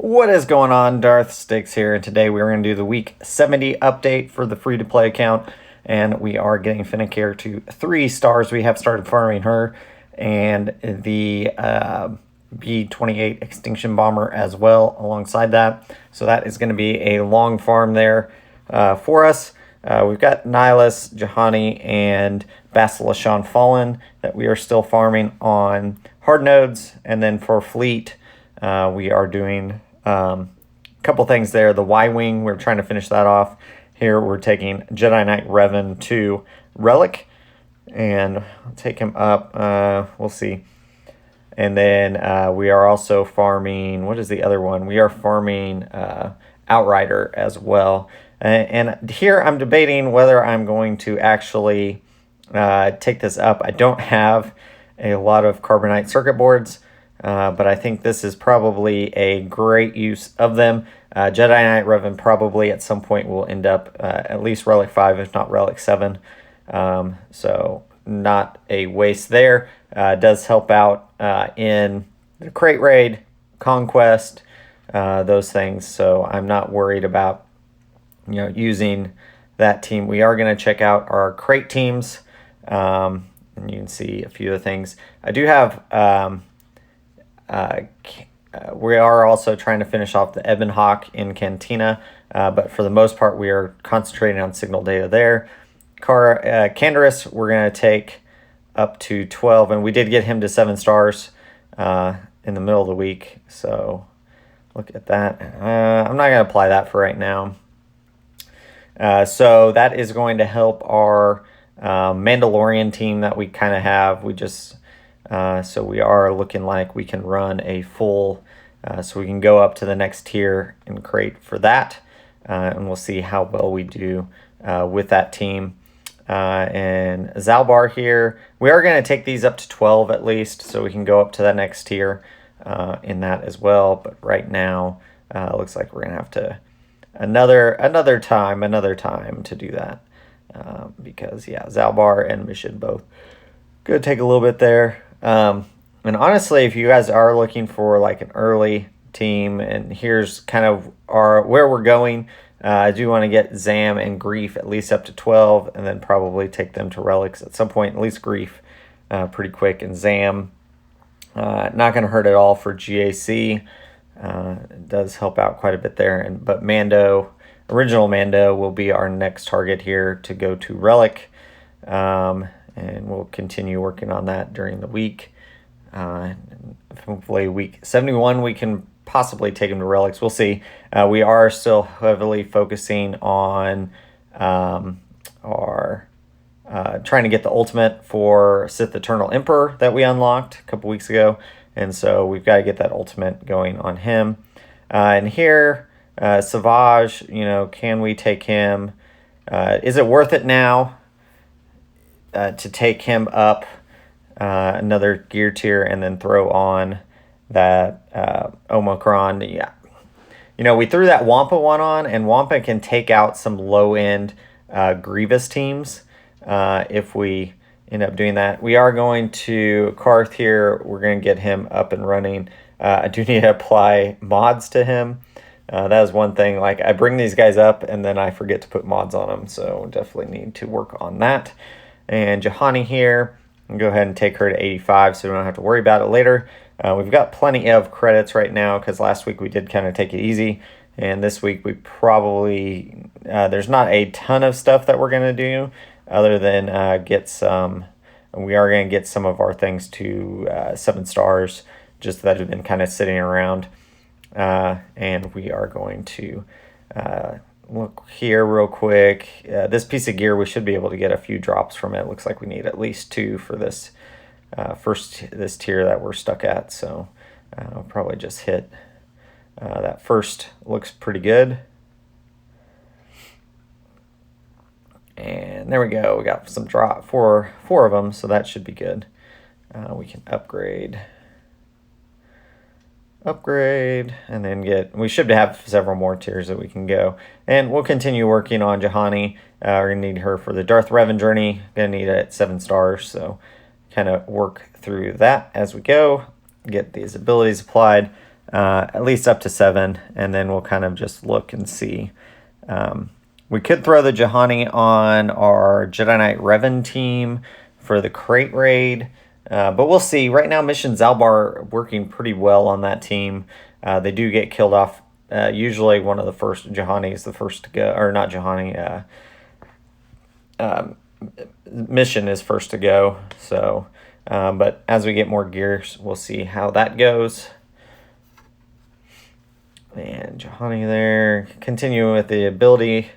What is going on? Darth Stix here, and today we're going to do the week 70 update for the free-to-play account, and we are getting Finnick here to 3 stars. We have started farming her, and the B-28 Extinction Bomber as well alongside that. So that is going to be a long farm there for us. We've got Nihilus, Juhani, and Basilishan Fallen that we are still farming on hard nodes, and then for fleet, we are doing a couple things there. The Y-Wing, we're trying to finish that off. Here we're taking Jedi Knight Revan to Relic, and I'll take him up. We'll see. And then we are also farming, what is the other one? We are farming Outrider as well. And here I'm debating whether I'm going to actually take this up. I don't have a lot of Carbonite circuit boards, but I think this is probably a great use of them. Jedi Knight Revan probably at some point will end up at least Relic 5, if not Relic 7. So not a waste there. Does help out in the crate raid, Conquest, those things. So I'm not worried about using that team. We are going to check out our crate teams, and you can see a few of the things. I do have, we are also trying to finish off the Ebon Hawk in Cantina, but for the most part, we are concentrating on signal data there. Canderous, we're going to take up to 12, and we did get him to 7 stars in the middle of the week, so look at that. I'm not going to apply that for right now. So that is going to help our Mandalorian team that we kind of have. We just, so we are looking like we can run a full, so we can go up to the next tier and crate for that. And we'll see how well we do with that team. And Zalbar here, we are going to take these up to 12 at least, so we can go up to that next tier in that as well. But right now, looks like we're going to have to another time to do that, because yeah, Zalbar and Mission both gonna take a little bit there. And honestly, if you guys are looking for like an early team, and here's kind of where we're going, I do want to get Zam and Grief at least up to 12, and then probably take them to Relics at some point. At least Grief pretty quick, and Zam not gonna hurt at all for GAC. It does help out quite a bit there, but Mando, original Mando, will be our next target here to go to Relic, and we'll continue working on that during the week. Hopefully week 71 we can possibly take him to Relics. We'll see. We are still heavily focusing on our trying to get the ultimate for Sith Eternal Emperor that we unlocked a couple weeks ago. And so we've got to get that ultimate going on him. And here, Savage, can we take him? Is it worth it now to take him up another gear tier and then throw on that Omicron? Yeah. We threw that Wampa one on, and Wampa can take out some low-end Grievous teams if we end up doing that. We are going to Karth here. We're going to get him up and running. I do need to apply mods to him. That is one thing. Like, I bring these guys up and then I forget to put mods on them. So definitely need to work on that. And Juhani here, I'll go ahead and take her to 85 so we don't have to worry about it later. We've got plenty of credits right now because last week we did kind of take it easy. And this week we probably, there's not a ton of stuff that we're going to do, other than we are going to get some of our things to 7 stars, just that have been kind of sitting around. And we are going to look here real quick. This piece of gear, we should be able to get a few drops from it. Looks like we need at least 2 for this this tier that we're stuck at. So I'll probably just hit that first. Looks pretty good. And there we go. We got some drop, four of them, so that should be good. We can upgrade, and then we should have several more tiers that we can go. And we'll continue working on Juhani. We're going to need her for the Darth Revan journey. Going to need it at 7 stars, so kind of work through that as we go. Get these abilities applied. at least up to 7, and then we'll kind of just look and see. We could throw the Juhani on our Jedi Knight Revan team for the crate raid, but we'll see. Right now, Mission Zalbar working pretty well on that team. They do get killed off. Usually one of the first, Juhani is the first to go, or not Juhani, Mission is first to go. So, but as we get more gears, we'll see how that goes. And Juhani there. Continue with the ability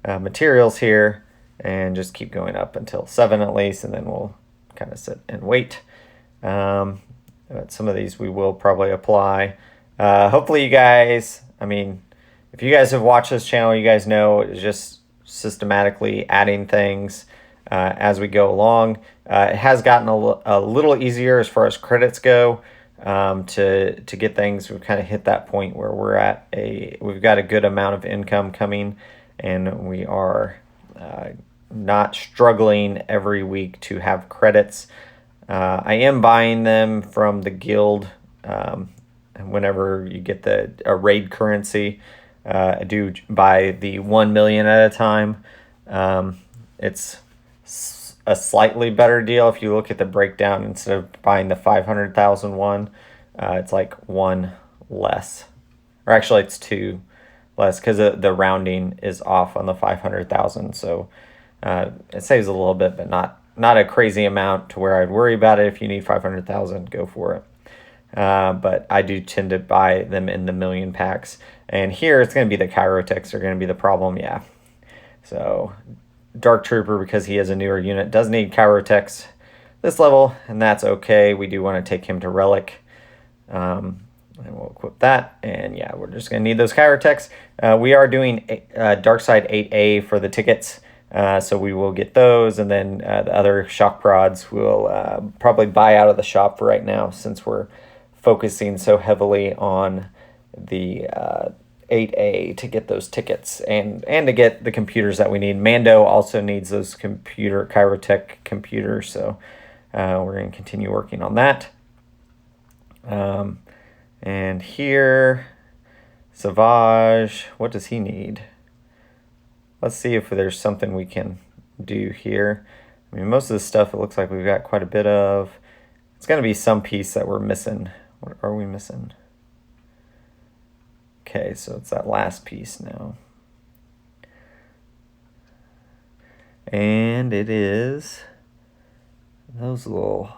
materials here, and just keep going up until 7 at least, and then we'll kind of sit and wait. But some of these we will probably apply. Hopefully you guys, I mean, if you guys have watched this channel, you guys know it's just systematically adding things as we go along. It has gotten a little easier as far as credits go. To get things, we've kind of hit that point where we've got a good amount of income coming, and we are not struggling every week to have credits. I am buying them from the guild whenever you get a raid currency. I do buy the 1 million at a time. It's a slightly better deal if you look at the breakdown. Instead of buying the 500,000 one, it's like 1 less, or actually it's 2 less, because the rounding is off on the 500,000. So it saves a little bit, but not a crazy amount to where I'd worry about it. If you need 500,000, go for it. But I do tend to buy them in the million packs, and here it's going to be the Chirotechs are going to be the problem. Yeah, so Dark Trooper, because he is a newer unit, does need Chirotechs this level, and that's okay. We do want to take him to Relic, and we'll equip that. And yeah, we're just going to need those Chirotechs. We are doing Dark Side 8A for the tickets, so we will get those, and then the other shock prods we'll probably buy out of the shop for right now, since we're focusing so heavily on the 8A to get those tickets and to get the computers that we need. Mando also needs those Chirotech computers, so we're going to continue working on that. And here, Savage, what does he need? Let's see if there's something we can do here. I mean, most of the stuff it looks like we've got quite a bit of. It's going to be some piece that we're missing. What are we missing? Okay, so it's that last piece now. And it is those little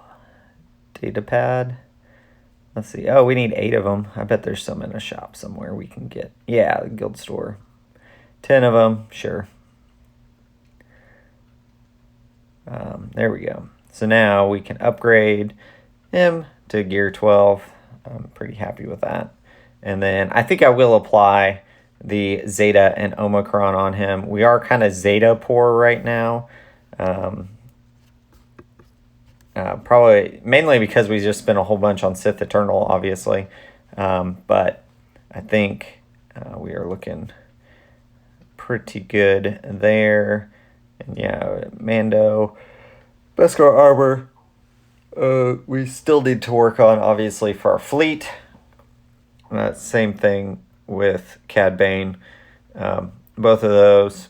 data pad. Let's see. Oh, we need 8 of them. I bet there's some in a shop somewhere we can get. Yeah, the guild store. 10 of them, sure. There we go. So now we can upgrade him to gear 12. I'm pretty happy with that. And then I think I will apply the Zeta and Omicron on him. We are kind of Zeta poor right now. Probably mainly because we just spent a whole bunch on Sith Eternal, obviously. But I think we are looking pretty good there. And yeah, Mando, Beskar armor. We still need to work on, obviously, for our fleet. Same thing with Cad Bane. Both of those,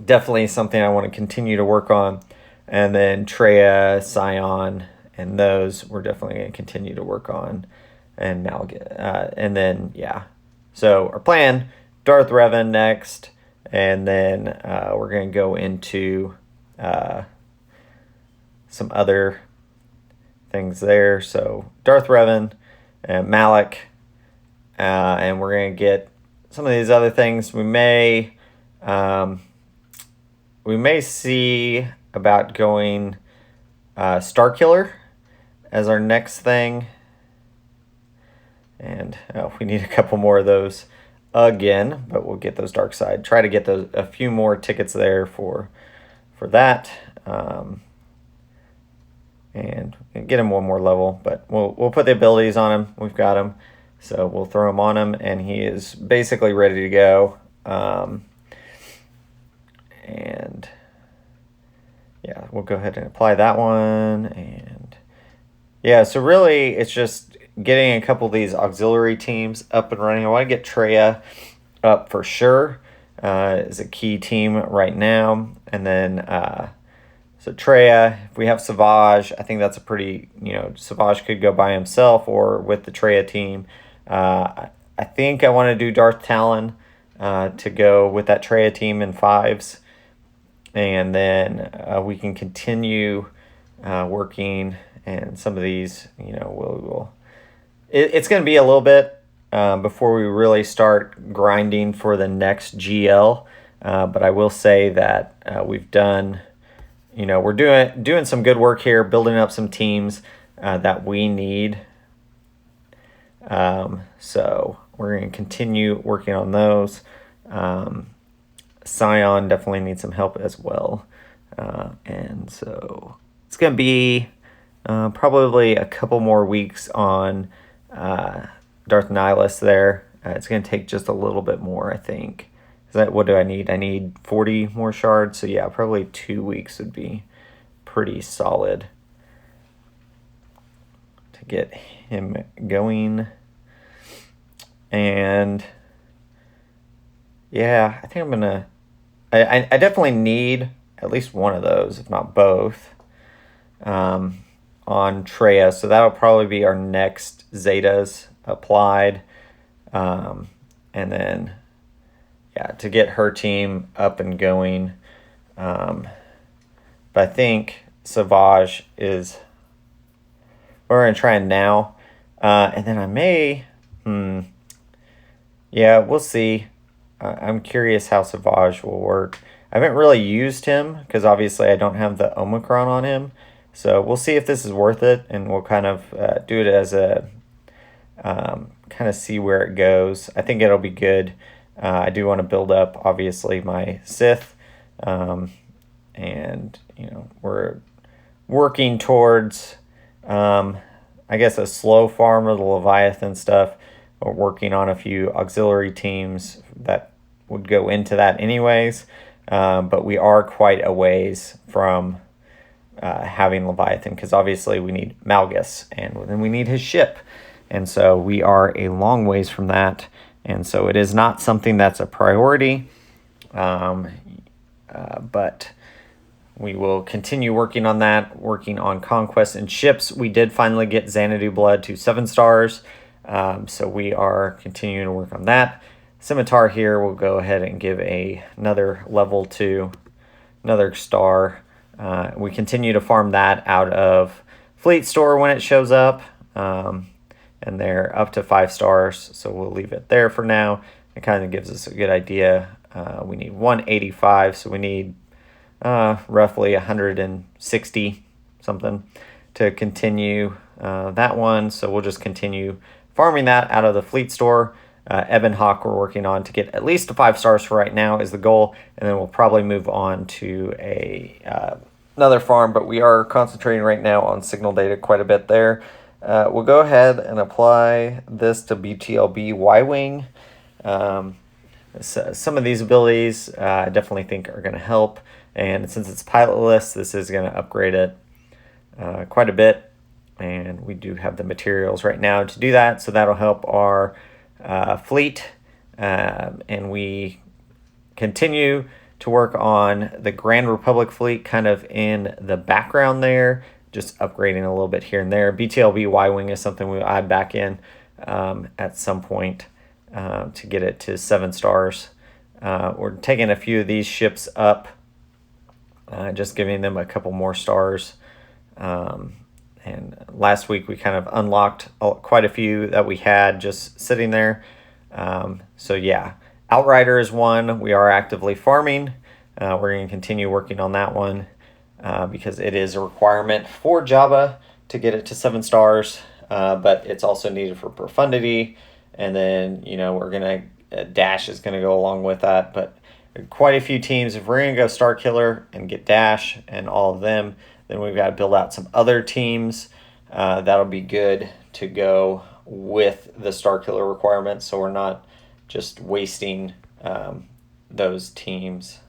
definitely something I want to continue to work on. And then Treya, Scion, and those we're definitely going to continue to work on. And now, and then, yeah. So our plan, Darth Revan next. And then we're going to go into some other things there. So Darth Revan and Malik, and we're going to get some of these other things. We may see about going Starkiller as our next thing, and we need a couple more of those again, but we'll get those dark side. Try to get a few more tickets there for that. And get him one more level, but we'll put the abilities on him. We've got him, so we'll throw him on him, and he is basically ready to go. And yeah, we'll go ahead and apply that one. And yeah, so really it's just getting a couple of these auxiliary teams up and running. I want to get Traya up for sure. Is a key team right now. And then, so Traya, if we have SWGOH, I think that's a pretty, SWGOH could go by himself or with the Traya team. I think I want to do Darth Talon to go with that Traya team in 5s. And then we can continue working, and some of these, it's going to be a little bit before we really start grinding for the next GL. But I will say that we've done, we're doing some good work here, building up some teams that we need. So we're going to continue working on those. Scion definitely needs some help as well. And so it's going to be probably a couple more weeks on Darth Nihilus there. It's going to take just a little bit more, I think. What do I need? I need 40 more shards. So yeah, probably 2 weeks would be pretty solid to get him going. And yeah, I think I'm going to... I definitely need at least one of those, if not both, on Traya. So that'll probably be our next Zetas applied. And then, yeah, to get her team up and going. But I think SWGOH is we're going to try now. And then I may... Yeah, we'll see. I'm curious how SWGOH will work. I haven't really used him because obviously I don't have the Omicron on him. So we'll see if this is worth it, and we'll kind of do it as a kind of see where it goes. I think it'll be good. I do want to build up, obviously, my Sith. And, we're working towards, I guess, a slow farm of the Leviathan stuff. We're working on a few auxiliary teams that would go into that anyways. But we are quite a ways from having Leviathan, because obviously we need Malgus, and then we need his ship. And so we are a long ways from that. And so it is not something that's a priority. But we will continue working on that, working on Conquest and ships. We did finally get Xanadu Blood to 7 stars. So we are continuing to work on that. Scimitar here will go ahead and give another level to another star. We continue to farm that out of Fleet Store when it shows up. And they're up to 5 stars, so we'll leave it there for now. It kind of gives us a good idea. We need 185, so we need roughly 160 something to continue that one. So we'll just continue farming that out of the Fleet Store. Ebon Hawk we're working on to get at least to 5 stars for right now is the goal, and then we'll probably move on to another farm, but we are concentrating right now on signal data quite a bit there. We'll go ahead and apply this to BTLB Y-Wing. Some of these abilities I definitely think are going to help, and since it's pilotless, this is going to upgrade it quite a bit, and we do have the materials right now to do that, so that'll help our fleet, and we continue to work on the Grand Republic fleet kind of in the background there, just upgrading a little bit here and there. BTLB Y-Wing is something we'll add back in at some point to get it to 7 stars. We're taking a few of these ships up, just giving them a couple more stars. And last week we kind of unlocked quite a few that we had just sitting there. So yeah, Outrider is one we are actively farming. We're going to continue working on that one because it is a requirement for Jabba to get it to 7 stars, but it's also needed for profundity. And then, we're going to, Dash is going to go along with that, but quite a few teams. If we're going to go Star Killer and get Dash and all of them, then we've got to build out some other teams. That'll be good to go with the Star Killer requirements, so we're not just wasting those teams.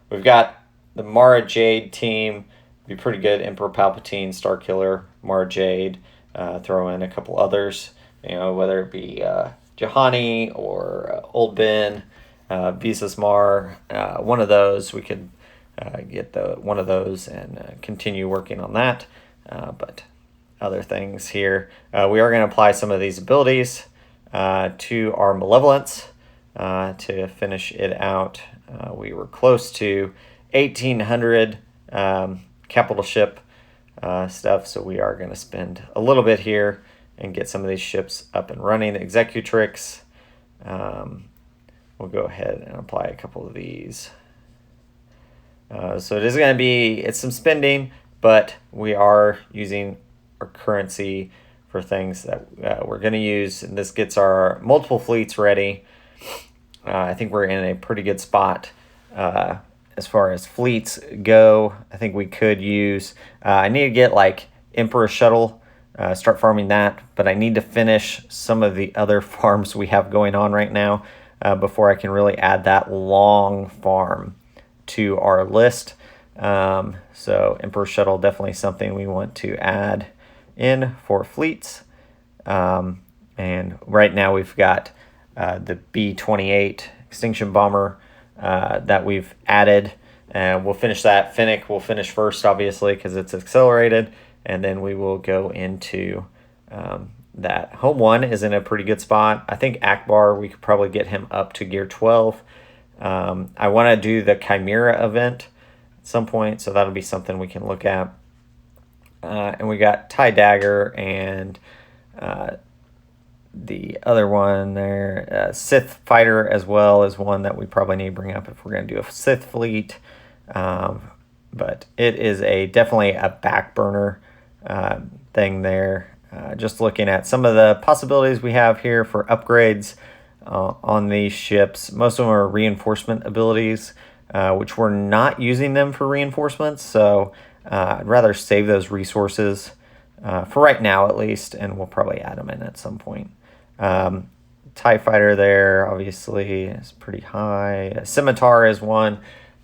We've got the Mara Jade team, be pretty good. Emperor Palpatine, Star Killer, Mara Jade. throw in a couple others, whether it be Jahani or Old Ben, Visas Mar, one of those. We could get one of those and continue working on that. But other things here, we are going to apply some of these abilities to our Malevolence to finish it out. We were close to 1,800 capital ship stuff, so we are going to spend a little bit here and get some of these ships up and running. Executrix, we'll go ahead and apply a couple of these. So it is going to be, it's some spending, but we are using our currency for things that we're going to use, and this gets our multiple fleets ready. I think we're in a pretty good spot as far as fleets go. I think we could use, I need to get like Emperor Shuttle, start farming that, but I need to finish some of the other farms we have going on right now before I can really add that long farm to our list. So Emperor Shuttle, definitely something we want to add in for fleets. And right now we've got the B-28 Extinction Bomber that we've added, and we'll finish that. Finnick will finish first, obviously, because it's accelerated, and then we will go into that. Home 1 is in a pretty good spot. I think Akbar, we could probably get him up to gear 12. I want to do the Chimera event at some point, so that'll be something we can look at. And we got TIE Dagger and the other one there, Sith Fighter as well, is one that we probably need to bring up if we're going to do a Sith fleet. But it is definitely a back burner thing there. Just looking at some of the possibilities we have here for upgrades on these ships. Most of them are reinforcement abilities, which we're not using them for reinforcements, so I'd rather save those resources for right now at least, and we'll probably add them in at some point. TIE Fighter there, obviously, is pretty high. Scimitar is one.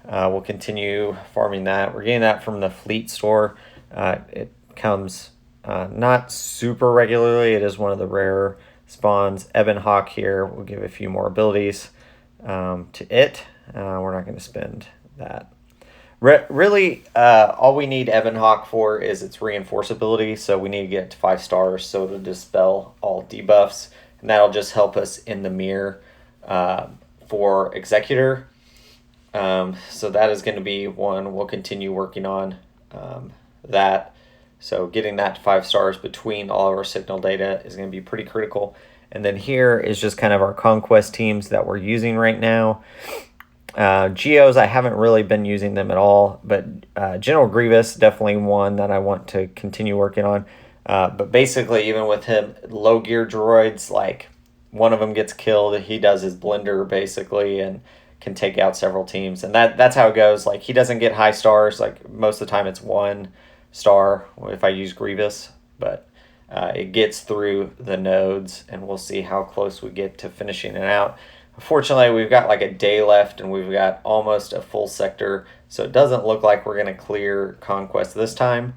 We'll continue farming that. We're getting that from the fleet store. It comes not super regularly. It is one of the rarer spawns. Ebon Hawk here, we'll give a few more abilities to it. We're not going to spend that. Really, all we need Ebon Hawk for is its reinforceability, so we need to get it to 5 stars so to dispel all debuffs, and that'll just help us in the mirror for Executor. So that is going to be one we'll continue working on that. So getting that to 5 stars between all of our signal data is going to be pretty critical. And then here is just kind of our Conquest teams that we're using right now. Geos, I haven't really been using them at all, but General Grievous, definitely one that I want to continue working on. But basically, even with him, low gear droids, like one of them gets killed, he does his blender basically and can take out several teams. And that's how it goes. Like, he doesn't get high stars. Like, most of the time it's 1 star if I use Grievous, but it gets through the nodes, and we'll see how close we get to finishing it out. Unfortunately, we've got like a day left, and we've got almost a full sector, so it doesn't look like we're going to clear Conquest this time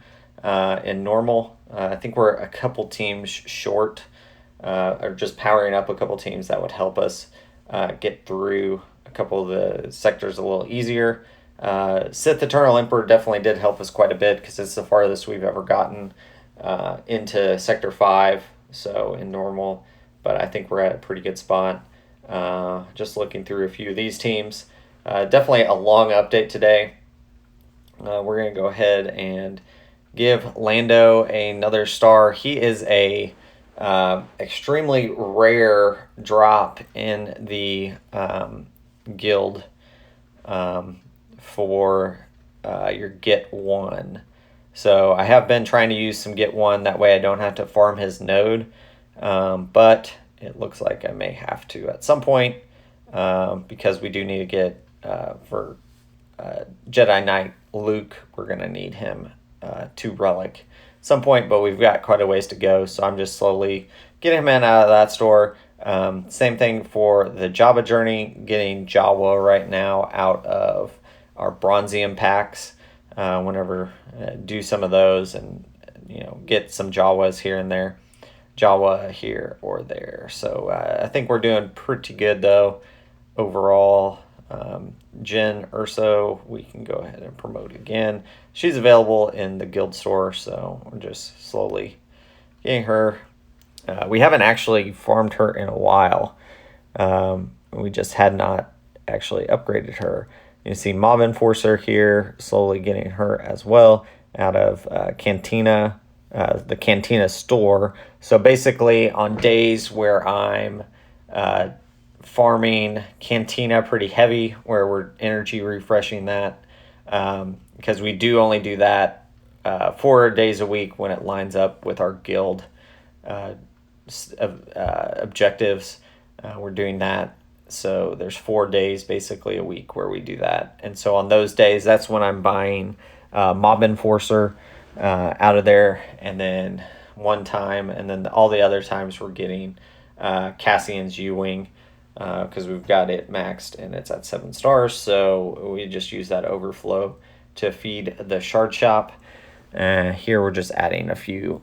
in normal. I think we're a couple teams short, or just powering up a couple teams that would help us get through a couple of the sectors a little easier. Sith Eternal Emperor definitely did help us quite a bit because it's the farthest we've ever gotten into Sector 5, so in normal, but I think we're at a pretty good spot. Just looking through a few of these teams. Definitely a long update today. We're going to go ahead and give Lando another star. He is a extremely rare drop in the guild for your Get 1. So I have been trying to use some Get 1, that way I don't have to farm his node, but it looks like I may have to at some point because we do need to get for Jedi Knight Luke, we're going to need him to Relic at some point, but we've got quite a ways to go, so I'm just slowly getting him in out of that store. Same thing for the Jabba journey, getting Jawa right now out of our Bronzium packs. Whenever do some of those and get some Jawas here and there. Jawa here or there. So I think we're doing pretty good though overall. Jen Urso, we can go ahead and promote again. She's available in the guild store, so we're just slowly getting her. We haven't actually farmed her in a while. We just had not actually upgraded her. You see Mob Enforcer here, slowly getting her as well out of Cantina. The Cantina store. So basically on days where I'm farming Cantina pretty heavy, where we're energy refreshing that, because we do only do that 4 days a week when it lines up with our guild objectives. We're doing that. So there's 4 days basically a week where we do that. And so on those days, that's when I'm buying Mob Enforcer out of there, and then one time, and then all the other times we're getting Cassian's U-Wing, because we've got it maxed and it's at 7 stars, so we just use that overflow to feed the shard shop. Here we're just adding a few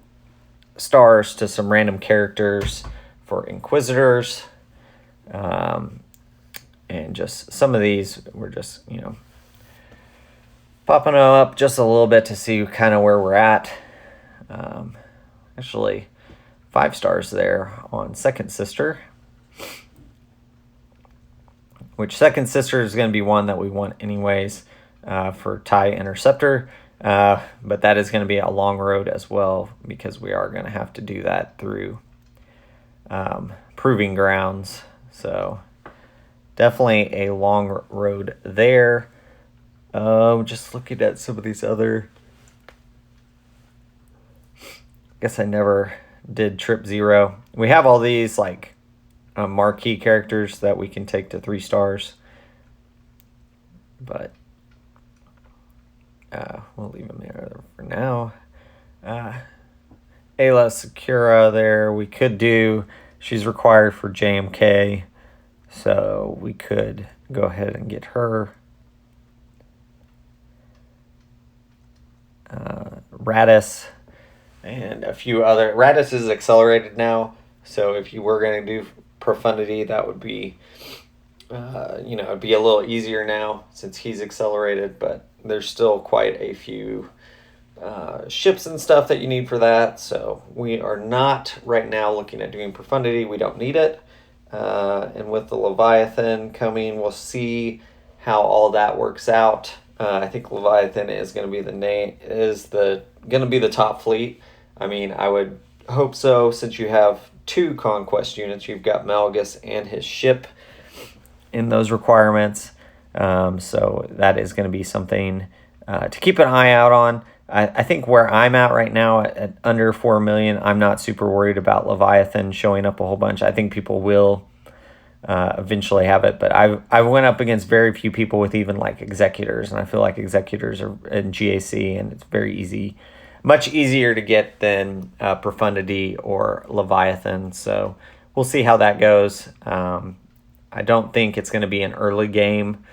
stars to some random characters for Inquisitors, and just some of these we're just popping them up just a little bit to see kind of where we're at. Actually, 5 stars there on Second Sister, which Second Sister is going to be one that we want anyways for TIE Interceptor, but that is going to be a long road as well, because we are going to have to do that through Proving Grounds. So definitely a long road there. Just looking at some of these other, I guess I never did Trip Zero. We have all these like marquee characters that we can take to 3 stars, but we'll leave them there for now. Ayla Secura there, we could do, she's required for JMK, so we could go ahead and get her. Radis and a few other. Radis is accelerated now, so if you were going to do Profundity, that would be it'd be a little easier now since he's accelerated, but there's still quite a few ships and stuff that you need for that, so we are not right now looking at doing Profundity. We don't need it, and with the Leviathan coming, we'll see how all that works out. I think Leviathan is going to be the top fleet. I mean, I would hope so, since you have 2 Conquest units. You've got Malgus and his ship in those requirements. So that is going to be something to keep an eye out on. I think where I'm at right now at under 4 million, I'm not super worried about Leviathan showing up a whole bunch. I think people will eventually have it, but I went up against very few people with even like Executors, and I feel like Executors are in GAC, and it's very easy, much easier to get than Profundity or Leviathan. So we'll see how that goes. I don't think it's going to be an early game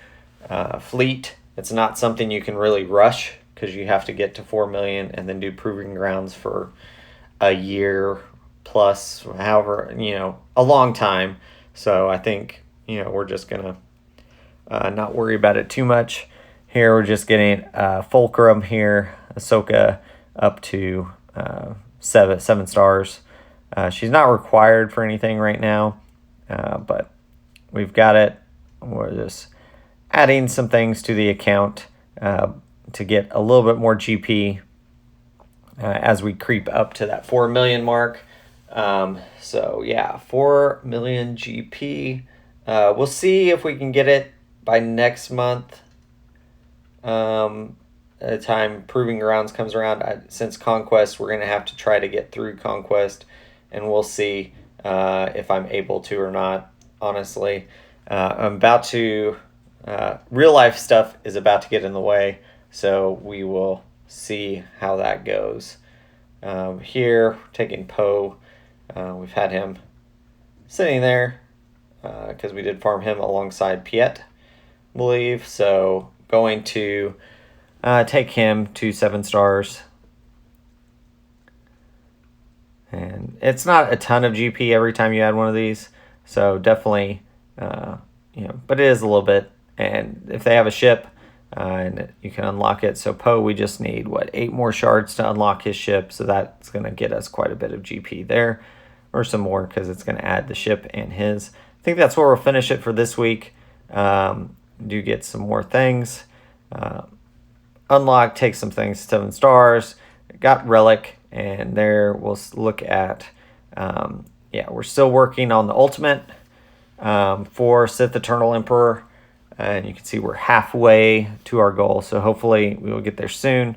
fleet. It's not something you can really rush, because you have to get to 4 million and then do Proving Grounds for a year plus, however, a long time. So I think, we're just going to not worry about it too much. Here we're just getting Fulcrum here, Ahsoka, up to 7 stars. She's not required for anything right now, but we've got it. We're just adding some things to the account to get a little bit more GP as we creep up to that 4 million mark. So yeah, 4 million GP. We'll see if we can get it by next month. At the time Proving Grounds comes around, since Conquest, we're going to have to try to get through Conquest, and we'll see if I'm able to or not, honestly. I'm about to, real life stuff is about to get in the way, so we will see how that goes. Here, taking Poe. We've had him sitting there because we did farm him alongside Piet, I believe. So going to take him to 7 stars. And it's not a ton of GP every time you add one of these, so definitely, but it is a little bit. And if they have a ship, and you can unlock it. So Poe, we just need, 8 more shards to unlock his ship, so that's going to get us quite a bit of GP there, or some more, because it's going to add the ship and his. I think that's where we'll finish it for this week. Do get some more things. Unlock, take some things, 7 stars. Got Relic, and there we'll look at, we're still working on the ultimate for Sith Eternal Emperor. And you can see we're halfway to our goal, so hopefully we will get there soon.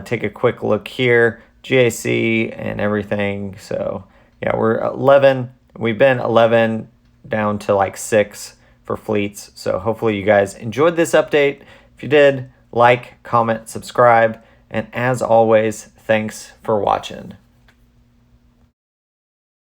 Take a quick look here, GAC and everything. So yeah, we're 11. We've been 11 down to like 6 for fleets. So hopefully you guys enjoyed this update. If you did, like, comment, subscribe, and as always, thanks for watching.